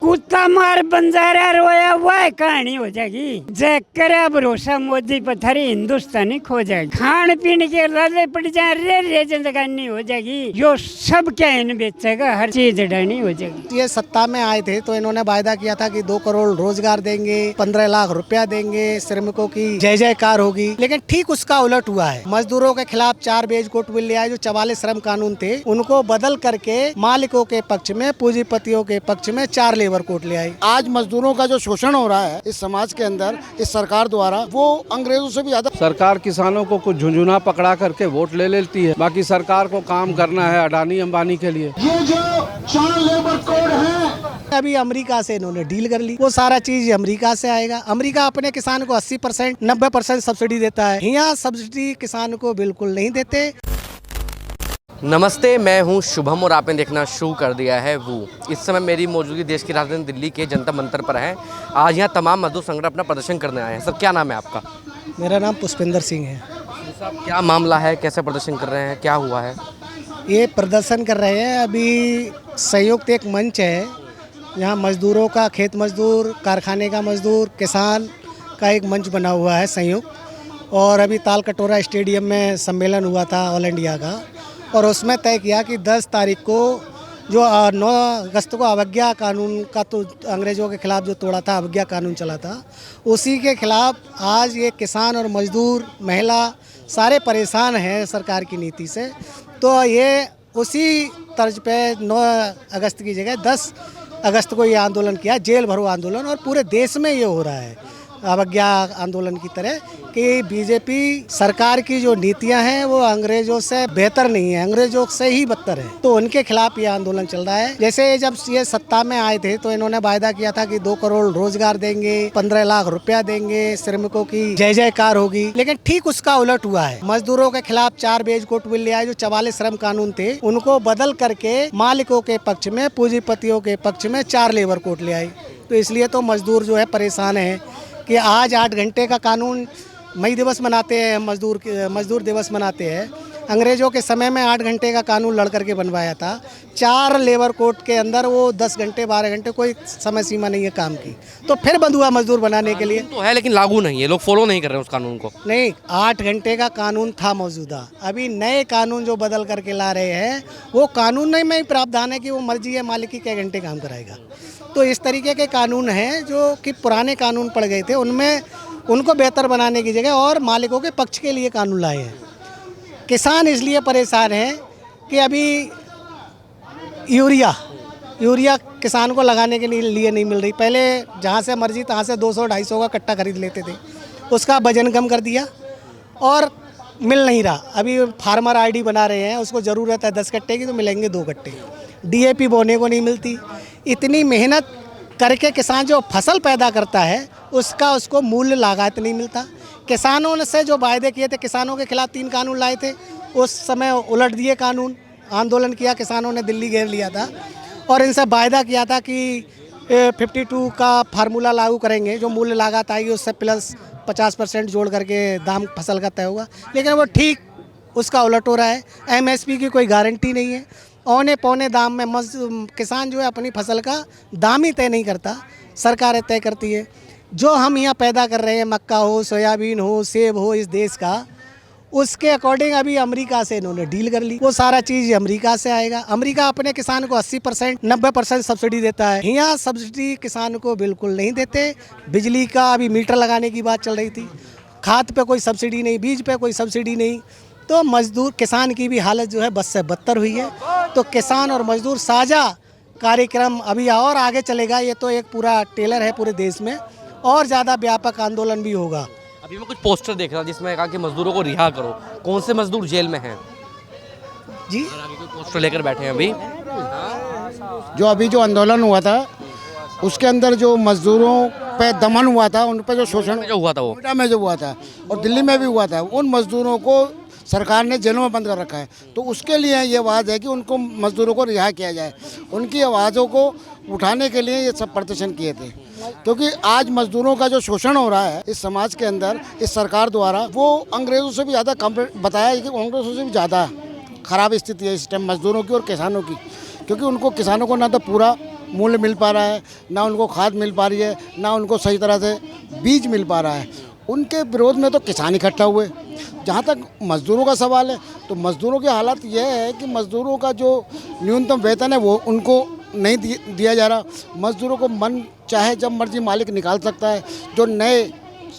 कुत्ता मार बंजारा रोया वह कहानी हो जाएगी। जय करे भरोसा मोदी पर थारी हिंदुस्तानी खो जाएगी। खान पीने के लाले पड़ जाए रे जिंदगानी हो जाएगी। जो सब क्या इन बेचेगा हर चीज डरनी हो जाएगी। ये सत्ता में आए थे तो इन्होंने वायदा किया था कि 2 करोड़ रोजगार देंगे, 15 लाख रुपया देंगे, श्रमिकों की जय जयकार होगी। लेकिन ठीक उसका उलट हुआ है। मजदूरों के खिलाफ 4 बेज कोर्ट बिल ले आए। जो 44 श्रम कानून थे उनको बदल करके मालिकों के पक्ष में, पूंजीपतियों के पक्ष में 4 लेबर कोर्ट ले आई। आज मजदूरों का जो शोषण हो रहा है इस समाज के अंदर, इस सरकार द्वारा, वो अंग्रेजों से भी ज्यादा। सरकार किसानों को कुछ झुंझुना पकड़ा करके वोट ले लेती है। बाकी सरकार को काम करना है अडानी अंबानी के लिए। ये जो 4 लेबर कोड है, अभी अमेरिका से इन्होंने डील कर ली। वो सारा चीज अमेरिका से आएगा। अमेरिका अपने किसान को 80%, 90% सब्सिडी देता है। यहाँ सब्सिडी किसान को बिल्कुल नहीं देते। नमस्ते, मैं हूं शुभम और आपने देखना शुरू कर दिया है वो। इस समय मेरी मौजूदगी देश की राजधानी दिल्ली के जनता मंतर पर है। आज यहां तमाम मजदूर संगठन अपना प्रदर्शन करने आए हैं। सर, क्या नाम है आपका? मेरा नाम पुष्पिंदर सिंह है। साहब, क्या मामला है, कैसे प्रदर्शन कर रहे हैं, क्या हुआ है? ये प्रदर्शन कर रहे हैं, अभी संयुक्त एक मंच है यहाँ मजदूरों का, खेत मजदूर, कारखाने का मजदूर, किसान का एक मंच बना हुआ है संयुक्त। और अभी ताल कटोरा स्टेडियम में सम्मेलन हुआ था ऑल इंडिया का, और उसमें तय किया कि 10 तारीख को जो 9 अगस्त को अवज्ञा कानून का, तो अंग्रेज़ों के खिलाफ जो तोड़ा था, अवज्ञा कानून चला था, उसी के खिलाफ आज ये किसान और मजदूर, महिला सारे परेशान हैं सरकार की नीति से। तो ये उसी तर्ज पे 9 अगस्त की जगह 10 अगस्त को ये आंदोलन किया, जेल भरो आंदोलन। और पूरे देश में ये हो रहा है अवज्ञा आंदोलन की तरह कि बीजेपी सरकार की जो नीतियां हैं वो अंग्रेजों से बेहतर नहीं है, अंग्रेजों से ही बदतर है। तो उनके खिलाफ ये आंदोलन चल रहा है। जैसे जब ये सत्ता में आए थे तो इन्होंने वायदा किया था कि 2 करोड़ रोजगार देंगे, 15 लाख रुपया देंगे, श्रमिकों की जय जयकार होगी। लेकिन ठीक उसका उलट हुआ है। मजदूरों के खिलाफ 4 बेज कोर्ट बिल ले आए। जो 44 श्रम कानून थे उनको बदल करके मालिकों के पक्ष में, पूंजीपतियों के पक्ष में 4 लेबर कोर्ट ले आई। तो इसलिए तो मजदूर जो है परेशान है कि आज 8 घंटे का कानून, मई दिवस मनाते हैं, मजदूर दिवस मनाते हैं। अंग्रेज़ों के समय में 8 घंटे का कानून लड़ करके बनवाया था। 4 लेबर कोर्ट के अंदर वो 10 घंटे 12 घंटे, कोई समय सीमा नहीं है काम की। तो फिर बंद हुआ मजदूर बनाने के लिए। तो है लेकिन लागू नहीं है, लोग फॉलो नहीं कर रहे हैं उस कानून को। नहीं, 8 घंटे का कानून था मौजूदा। अभी नए कानून जो बदल करके ला रहे हैं वो कानून में ही प्रावधान है कि वो मर्जी है मालिक की कै घंटे काम कराएगा। तो इस तरीके के कानून हैं जो कि पुराने कानून पड़ गए थे, उनमें उनको बेहतर बनाने की जगह और मालिकों के पक्ष के लिए कानून लाए हैं। किसान इसलिए परेशान हैं कि अभी यूरिया किसान को लगाने के लिए नहीं मिल रही। पहले जहाँ से मर्जी तहाँ से 200-250 का कट्टा खरीद लेते थे, उसका वजन कम कर दिया और मिल नहीं रहा। अभी फार्मर आईडी बना रहे हैं, उसको ज़रूरत है 10 कट्टे की तो मिलेंगे 2 कट्टे। डीएपी बोने को नहीं मिलती। इतनी मेहनत करके किसान जो फसल पैदा करता है उसको मूल्य लागत नहीं मिलता। किसानों ने से जो वायदे किए थे, किसानों के खिलाफ 3 कानून लाए थे, उस समय उलट दिए कानून। आंदोलन किया, किसानों ने दिल्ली घेर लिया था और इनसे वायदा किया था कि 52 का फार्मूला लागू करेंगे, जो मूल्य लागत आएगी उससे प्लस 50% जोड़ करके दाम फसल का तय होगा। लेकिन वो ठीक उसका उलट हो रहा है। एमएसपी की कोई गारंटी नहीं है। औने पौने दाम में किसान जो है अपनी फसल का दाम ही तय नहीं करता, सरकारें तय करती है। जो हम यहाँ पैदा कर रहे हैं, मक्का हो, सोयाबीन हो, सेब हो, इस देश का, उसके अकॉर्डिंग अभी अमेरिका से इन्होंने डील कर ली। वो सारा चीज़ अमेरिका से आएगा। अमेरिका अपने किसान को 80%, 90% सब्सिडी देता है। यहाँ सब्सिडी किसान को बिल्कुल नहीं देते। बिजली का अभी मीटर लगाने की बात चल रही थी, खाद पे कोई सब्सिडी नहीं, बीज पे कोई सब्सिडी नहीं। तो मजदूर, किसान की भी हालत जो है बस से बदतर हुई है। तो किसान और मजदूर साझा कार्यक्रम अभी और आगे चलेगा। ये तो एक पूरा टेलर है पूरे देश में, और ज़्यादा व्यापक आंदोलन भी होगा। अभी मैं कुछ पोस्टर देख रहा हूँ जिसमें कहा कि मजदूरों को रिहा करो। कौन से मजदूर जेल में हैं जी? अभी कोई पोस्टर लेकर बैठे हैं। अभी जो आंदोलन हुआ था उसके अंदर जो मजदूरों पे दमन हुआ था, उन पे जो शोषण जो हुआ था, वो नोएडा में जो हुआ था और दिल्ली में भी हुआ था, उन मजदूरों को सरकार ने जेलों में बंद कर रखा है। तो उसके लिए ये आवाज़ है कि उनको, मजदूरों को रिहा किया जाए। उनकी आवाज़ों को उठाने के लिए ये सब प्रदर्शन किए थे, क्योंकि आज मजदूरों का जो शोषण हो रहा है इस समाज के अंदर, इस सरकार द्वारा, वो अंग्रेज़ों से भी ज़्यादा बताया कि अंग्रेज़ों से भी ज़्यादा ख़राब स्थिति है इस टाइम मजदूरों की और किसानों की। क्योंकि उनको, किसानों को ना तो पूरा मूल्य मिल पा रहा है, ना उनको खाद मिल पा रही है, ना उनको सही तरह से बीज मिल पा रहा है। उनके विरोध में तो किसान इकट्ठा हुए। जहाँ तक मज़दूरों का सवाल है तो मज़दूरों की हालत यह है कि मज़दूरों का जो न्यूनतम वेतन है वो उनको नहीं दिया जा रहा। मज़दूरों को मन चाहे जब मर्जी मालिक निकाल सकता है। जो नए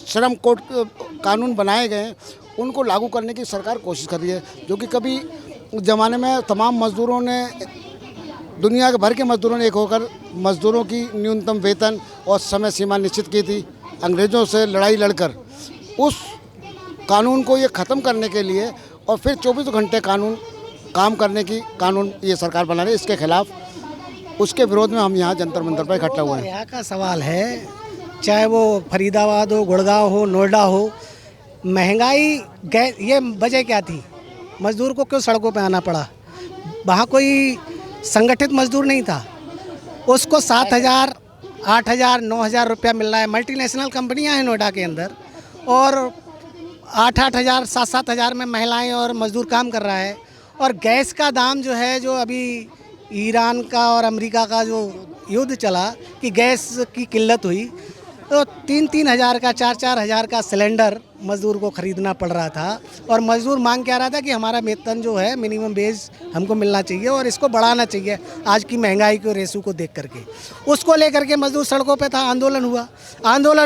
श्रम कोड कानून बनाए गए हैं उनको लागू करने की सरकार कोशिश कर रही है, जो कि कभी उस ज़माने में तमाम मज़दूरों ने, दुनिया के भर के मज़दूरों ने एक होकर मज़दूरों की न्यूनतम वेतन और समय सीमा निश्चित की थी। अंग्रेज़ों से लड़ाई लड़कर उस कानून को ये ख़त्म करने के लिए और फिर 24 घंटे कानून काम करने की कानून ये सरकार बना रही है। इसके खिलाफ, उसके विरोध में हम यहाँ जंतर मंतर पर इकट्ठा हुए हैं। यहाँ का सवाल है, चाहे वो फरीदाबाद हो, गुड़गांव हो, नोएडा हो, महंगाई ये वजह क्या थी? मज़दूर को क्यों सड़कों पे आना पड़ा? वहाँ कोई संगठित मज़दूर नहीं था। उसको 7,000, 8,000, 9,000 रुपया मिल रहा है। मल्टीनेशनल कंपनियां हैं नोएडा के अंदर और 8-8 हज़ार, 7-7 हज़ार में महिलाएं और मज़दूर काम कर रहा है। और गैस का दाम जो है, जो अभी ईरान का और अमेरिका का जो युद्ध चला कि गैस की किल्लत हुई, तो 3-3 हज़ार का, 4-4 हज़ार का सिलेंडर मज़दूर को ख़रीदना पड़ रहा था। और मज़दूर मांग क्या रहा था कि हमारा वेतन जो है मिनिमम वेज हमको मिलना चाहिए और इसको बढ़ाना चाहिए आज की महंगाई के रेशो को देख करके। उसको लेकर के मज़दूर सड़कों पे था। आंदोलन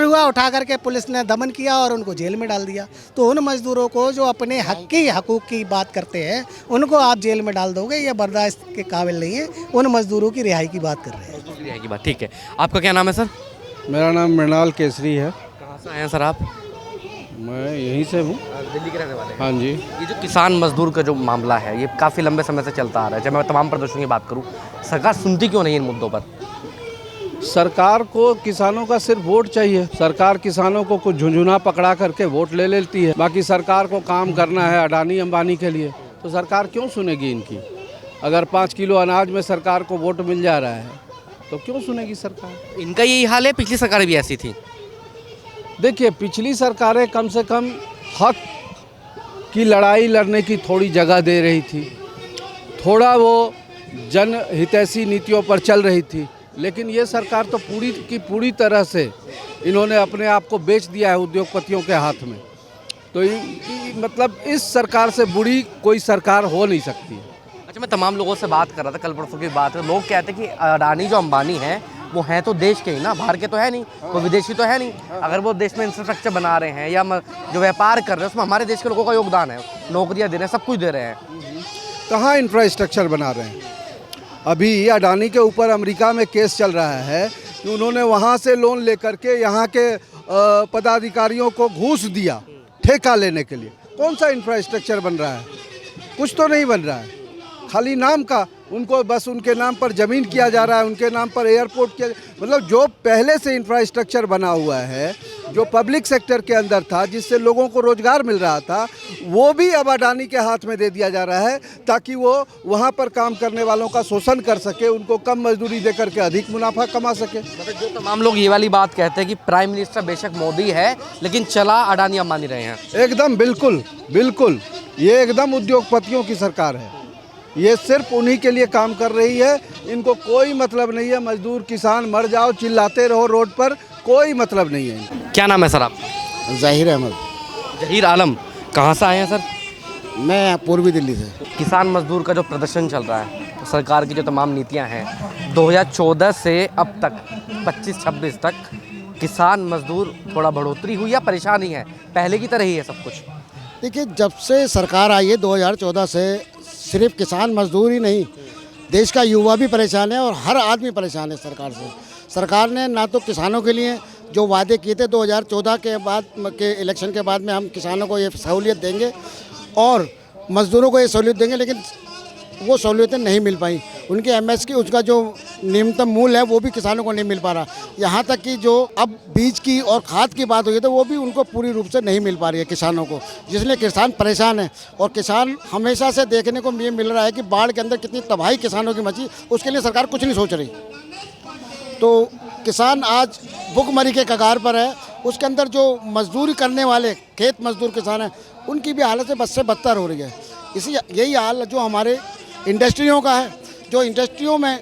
हुआ, उठा करके पुलिस ने दमन किया और उनको जेल में डाल दिया। तो उन मज़दूरों को जो अपने हकूक़ की बात करते हैं उनको आप जेल में डाल दोगे, ये बर्दाश्त के काबिल नहीं है। उन मज़दूरों की रिहाई की बात कर रहे हैं। रिहाई की बात, ठीक है। आपका क्या नाम है सर? मेरा नाम मृणाल केसरी है। कहाँ से आए हैं सर आप? मैं यहीं से हूँ, दिल्ली के रहने वाले हैं। हाँ जी। ये जो किसान मजदूर का जो मामला है ये काफ़ी लंबे समय से चलता आ रहा है। जब मैं तमाम प्रदर्शनों की बात करूँ, सरकार सुनती क्यों नहीं है इन मुद्दों पर? सरकार को किसानों का सिर्फ वोट चाहिए। सरकार किसानों को कुछ झुंझुना पकड़ा करके वोट ले लेती है। बाकी सरकार को काम करना है अडानी अंबानी के लिए, तो सरकार क्यों सुनेगी इनकी? अगर 5 किलो अनाज में सरकार को वोट मिल जा रहा है तो क्यों सुनेगी सरकार? इनका यही हाल है, पिछली सरकारें भी ऐसी थी। देखिए, पिछली सरकारें कम से कम हक की लड़ाई लड़ने की थोड़ी जगह दे रही थी, थोड़ा वो जन हितैषी नीतियों पर चल रही थी। लेकिन ये सरकार तो पूरी की पूरी तरह से इन्होंने अपने आप को बेच दिया है उद्योगपतियों के हाथ में। तो मतलब इस सरकार से बुरी कोई सरकार हो नहीं सकती। अच्छा, मैं तमाम लोगों से बात कर रहा था, कल परसों की बात है। लोग कहते हैं कि अडानी जो अंबानी हैं वो हैं तो देश के ही ना, बाहर के तो है नहीं, कोई विदेशी तो है नहीं। अगर वो देश में इंफ्रास्ट्रक्चर बना रहे हैं या जो व्यापार कर रहे हैं उसमें हमारे देश के लोगों का योगदान है, नौकरियां दे रहे हैं, सब कुछ दे रहे हैं। कहाँ इंफ्रास्ट्रक्चर बना रहे हैं? अभी अडानी के ऊपर अमेरिका में केस चल रहा है कि उन्होंने वहाँ से लोन लेकर के यहाँ के पदाधिकारियों को घूस दिया ठेका लेने के लिए। कौन सा इंफ्रास्ट्रक्चर बन रहा है? कुछ तो नहीं बन रहा है, खाली नाम का। उनको बस उनके नाम पर ज़मीन किया जा रहा है, उनके नाम पर एयरपोर्ट किया। मतलब जो पहले से इंफ्रास्ट्रक्चर बना हुआ है, जो पब्लिक सेक्टर के अंदर था, जिससे लोगों को रोज़गार मिल रहा था, वो भी अब अडानी के हाथ में दे दिया जा रहा है ताकि वो वहाँ पर काम करने वालों का शोषण कर सके, उनको कम मजदूरी दे करके अधिक मुनाफा कमा सके। मतलब जो तमाम लोग ये वाली बात कहते हैं कि प्राइम मिनिस्टर बेशक मोदी है लेकिन चला अडानी अंबानी रहे हैं। एकदम बिल्कुल बिल्कुल, ये एकदम उद्योगपतियों की सरकार है। ये सिर्फ उन्हीं के लिए काम कर रही है। इनको कोई मतलब नहीं है मजदूर किसान मर जाओ चिल्लाते रहो रोड पर, कोई मतलब नहीं है। क्या नाम है सर आप? ज़हीर अहमद। जहीर आलम। कहाँ से आए हैं सर? मैं पूर्वी दिल्ली से। किसान मजदूर का जो प्रदर्शन चल रहा है, तो सरकार की जो तमाम नीतियां हैं 2014 से अब तक 25-26 तक, किसान मजदूर थोड़ा बढ़ोतरी हुई या परेशानी है? पहले की तरह ही है सब कुछ? देखिए, जब से सरकार आई है 2014 से, सिर्फ किसान मजदूर ही नहीं, देश का युवा भी परेशान है और हर आदमी परेशान है सरकार से। सरकार ने ना तो किसानों के लिए जो वादे किए थे 2014 के बाद के इलेक्शन के बाद में हम किसानों को ये सहूलियत देंगे और मजदूरों को ये सहूलियत देंगे, लेकिन वो सहूलियतें नहीं मिल पाई। उनके एमएसपी, उसका जो न्यूनतम मूल्य है वो भी किसानों को नहीं मिल पा रहा। यहाँ तक कि जो अब बीज की और खाद की बात हुई है तो वो भी उनको पूरी रूप से नहीं मिल पा रही है किसानों को, जिसलिए किसान परेशान है। और किसान हमेशा से देखने को ये मिल रहा है कि बाढ़ के अंदर कितनी तबाही किसानों की मची, उसके लिए सरकार कुछ नहीं सोच रही। तो किसान आज भुखमरी के कगार पर है। उसके अंदर जो मजदूरी करने वाले खेत मजदूर किसान हैं उनकी भी हालत से बद से बदतर हो रही है। यही हाल जो हमारे इंडस्ट्रियों का है। जो इंडस्ट्रियों में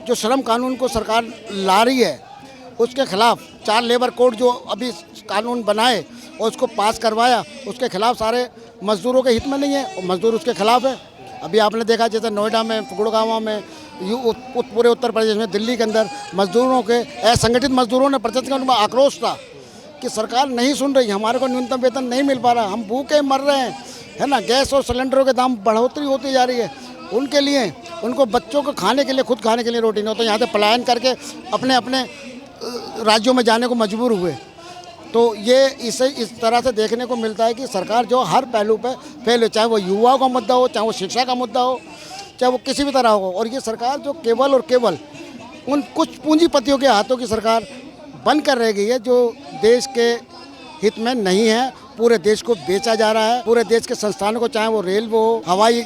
जो श्रम कानून को सरकार ला रही है उसके खिलाफ 4 लेबर कोड जो अभी कानून बनाए और उसको पास करवाया, उसके खिलाफ सारे मजदूरों के हित में नहीं है और मजदूर उसके खिलाफ है। अभी आपने देखा जैसे नोएडा में, गुड़गांव में, पूरे उत्तर प्रदेश में, दिल्ली के अंदर मजदूरों के, असंगठित मजदूरों ने प्रदर्शन किया। उनमें आक्रोश था कि सरकार नहीं सुन रही, हमारे को न्यूनतम वेतन नहीं मिल पा रहा, हम भूखे मर रहे हैं, है ना। गैस और सिलेंडरों के दाम बढ़ोतरी होती जा रही है। उनके लिए, उनको बच्चों को खाने के लिए, खुद खाने के लिए रोटी नहीं, तो यहाँ से पलायन करके अपने अपने राज्यों में जाने को मजबूर हुए। तो ये इस तरह से देखने को मिलता है कि सरकार जो हर पहलू पे फेल है, चाहे वो युवाओं का मुद्दा हो, चाहे वो शिक्षा का मुद्दा हो, चाहे वो किसी भी तरह हो। और ये सरकार जो केवल और केवल उन कुछ पूंजीपतियों के हाथों की सरकार बनकर रह गई है, जो देश के हित में नहीं है। पूरे देश को बेचा जा रहा है। पूरे देश के संस्थानों को, चाहे वो रेल हो, हवाई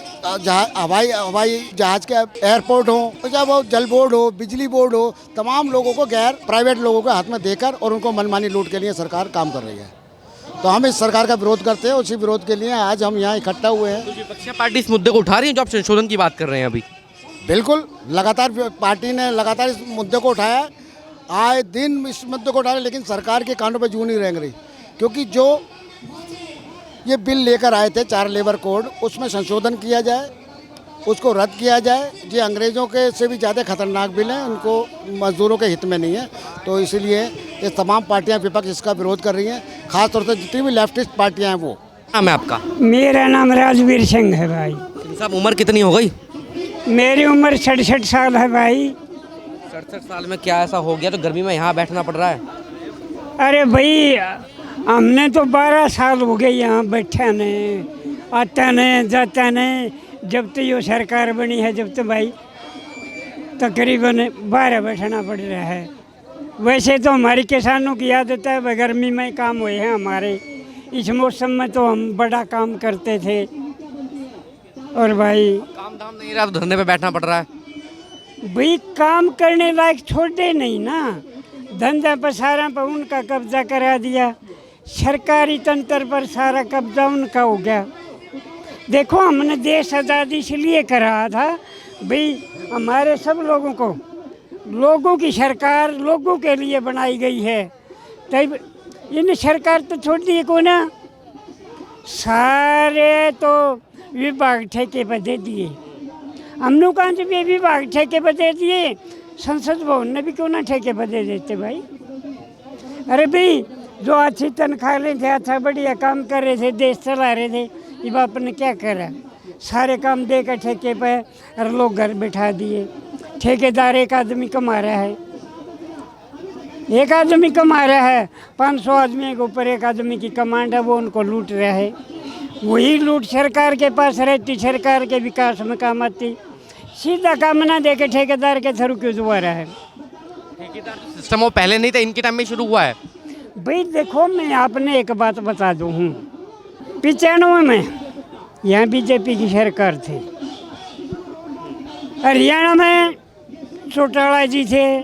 जहाज के एयरपोर्ट हो, चाहे वो जल बोर्ड हो, बिजली बोर्ड हो, तमाम लोगों को गैर प्राइवेट लोगों के हाथ में देकर और उनको मनमानी लूट के लिए सरकार काम कर रही है। तो हम इस सरकार का विरोध करते हैं। उसी विरोध के लिए आज हम यहाँ इकट्ठा हुए हैं। तो विपक्षी पार्टी इस मुद्दे को उठा रही है जो आप संशोधन की बात कर रहे हैं अभी? बिल्कुल, लगातार पार्टी ने लगातार इस मुद्दे को उठाया, आए दिन इस मुद्दे को उठा रहे, लेकिन सरकार के कानों पर जू नहीं रेंग रही। क्योंकि जो ये बिल लेकर आए थे 4 लेबर कोड, उसमें संशोधन किया जाए, उसको रद्द किया जाए। ये अंग्रेज़ों के से भी ज़्यादा खतरनाक बिल हैं, उनको मजदूरों के हित में नहीं है। तो इसलिए ये तमाम पार्टियां विपक्ष इसका विरोध कर रही हैं, खासतौर से जितनी भी लेफ्टिस्ट पार्टियां हैं वो। नाम है आपका? मेरा नाम राजवीर सिंह है भाई। साहब, उम्र कितनी हो गई? मेरी उम्र 67 साल है भाई। 67 साल में क्या ऐसा हो गया तो गर्मी में यहाँ बैठना पड़ रहा है? अरे भाई, हमने तो 12 साल हो गए यहाँ बैठे ने, आता ने, जाता ने। जब तो ये सरकार बनी है, जब तो भाई तकरीबन 12 बैठना पड़ रहा है। वैसे तो हमारी किसानों की आदत है, गर्मी में काम हुए हैं हमारे। इस मौसम में तो हम बड़ा काम करते थे। और भाई काम धाम नहीं रहा तो धरने पे बैठना पड़ रहा है। भाई काम करने लायक छोड़े नहीं ना, धंधा पर सारा पर उनका कब्जा करा दिया। सरकारी तंत्र पर सारा कब्जा उनका हो गया। देखो, हमने देश आज़ादी इसलिए करा था भाई, हमारे सब लोगों को, लोगों की सरकार लोगों के लिए बनाई गई है। तब इन सरकार तो छोड़ दिए को ना, सारे तो विभाग ठेके पर दे दिए। हमने कहाँ से भी विभाग ठेके पर दे दिए, संसद भवन ने भी क्यों ना ठेके पर दे देते भाई। अरे भाई, जो अच्छी तनख्वाह ले थे, अच्छा बढ़िया काम कर रहे थे, देश चला रहे थे, ये बाप ने क्या करा? सारे काम देकर ठेके पे और लोग घर बैठा दिए। ठेकेदार एक आदमी कमा रहा है, एक आदमी कमा रहा है, 500 आदमी के ऊपर एक आदमी की कमांड है, वो उनको लूट रहा है। वही लूट सरकार के पास रहती, सरकार के विकास में काम आती। सीधा काम ना दे के ठेकेदार के थ्रू क्यों जुआ रहा है? ठेकेदार सिस्टम वो पहले नहीं था, इनके टाइम में शुरू हुआ है। भाई देखो, मैं आपने एक बात बता दूँ हूँ, 95 में यहाँ बीजेपी की सरकार थी, हरियाणा में चौटाला जी थे,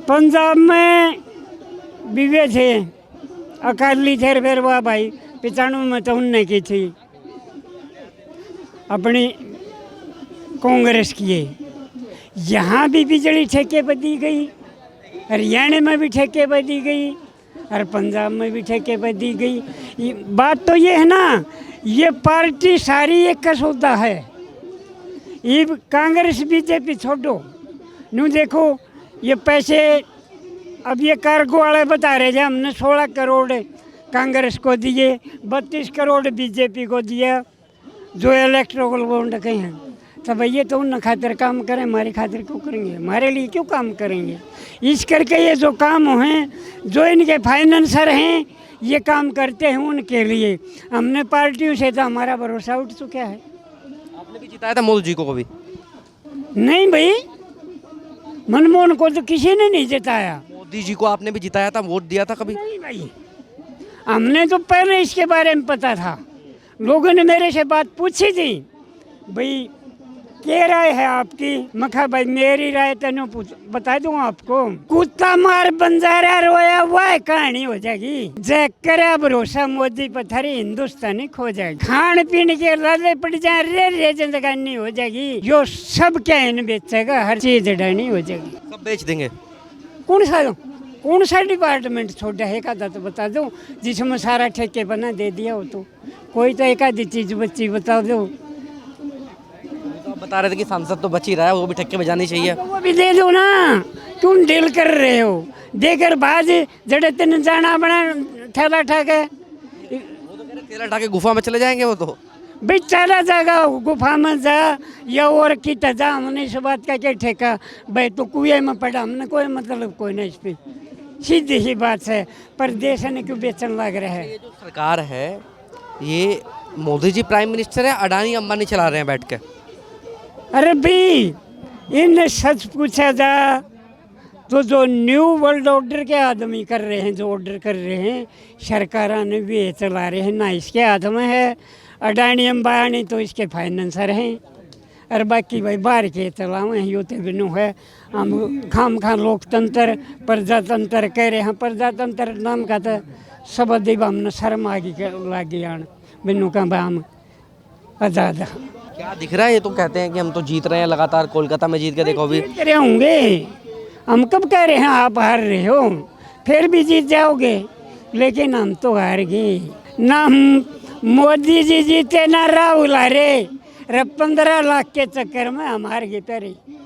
पंजाब में बीवे थे, अकाली थे। फिर वाह भाई, 95 में तो उनने की थी अपनी कांग्रेस की। यहाँ भी बिजली ठेके पर दी गई, हरियाणा में भी ठेके पर दी गई और पंजाब में भी ठेके पर दी गई। बात तो ये है ना, ये पार्टी सारी एक का सौदा है। ये कांग्रेस बीजेपी छोड़ो, नू देखो ये पैसे अब ये कार्गो वाले बता रहे थे, हमने 16 करोड़ कांग्रेस को दिए, 32 करोड़ बीजेपी को दिया, जो इलेक्ट्रोल बॉन्ड के हैं। तो भैया तो उन खातिर काम करें, हमारी खातिर क्यों करेंगे? हमारे लिए क्यों काम करेंगे? इस करके ये जो काम हैं, जो इनके फाइनेंसर हैं, ये काम करते हैं उनके लिए। हमने पार्टियों से तो हमारा भरोसा उठ चुका है। आपने भी जिताया था मोदी जी को कभी? नहीं भाई, मनमोहन को तो किसी ने नहीं जिताया। मोदी जी को आपने भी जिताया था, वोट दिया था कभी? नहीं भाई, हमने तो पहले इसके बारे में पता था, लोगों ने मेरे से बात पूछी थी भाई क्या राय है आपकी? मखा भाई मेरी राय तेनों बता दूं आपको। कुत्ता मार बंजारा रोया हुआ है कहानी हो जाएगी। जय करे भरोसा मोदी पर थारी हिंदुस्तानी खो जाएगी। खान पीन के लाले पड़ जाए रे जिंदगानी हो जाएगी। यो सब क्या इन बेचेगा, हर चीज डानी हो जाएगी। सब बेच देंगे। कौन सा डिपार्टमेंट छोड़ा है का तो बता दो जिसमें सारा ठेके बना दे दिया हो। तो कोई तो एक आधी चीज बच्ची बता दो। तो आप बता रहे थे कि सांसद तो बच ही रहा है, वो भी ठेके बजानी चाहिए। तो वो भी दे दो ना, तुम डील कर रहे हो। देकर बाज जड़े तीन जाना बना ठेला ठाके वो तो कह रहे तेला ठाके गुफा में चले जाएंगे वो तो। भाई चला जाएगा गुफा में जा या और की जा, हमने इस बात का क्या ठेका। भाई तो कुएं में पड़ा, हमने कोई मतलब कोई नहीं इस पर। सीधी ही बात है, पर देश ने क्यों बेचन लग रहा है। ये जो सरकार है ये मोदी जी प्राइम मिनिस्टर है, अडानी अंबानी चला रहे हैं बैठ के। अरे भाई इन सच पूछा जा तो जो न्यू वर्ल्ड ऑर्डर के आदमी कर रहे हैं, जो ऑर्डर कर रहे हैं सरकारों ने भी ये चला रहे हैं ना, इसके हाथ में है। अडानी अंबानी तो इसके फाइनेंसर हैं और बाकी भाई बाहर के चलावे हैं। योते बिनु है हम खाम खा लोकतंत्र प्रजातंत्र कह रहे हैं। प्रजातंत्र नाम का तो सब दिव हमने शर्म आगे लागे आन बिनु का हम आज़ाद। क्या दिख रहा है? ये तो कहते हैं कि हम तो जीत रहे हैं लगातार, कोलकाता में जीत के देखो अभी। जीत रहे होंगे, हम कब कह रहे हैं आप हार रहे हो? फिर भी जीत जाओगे, लेकिन हम तो हार गए ना। हम मोदी जी जीते ना राहुल हारे। 15 लाख के चक्कर में हम हार गए।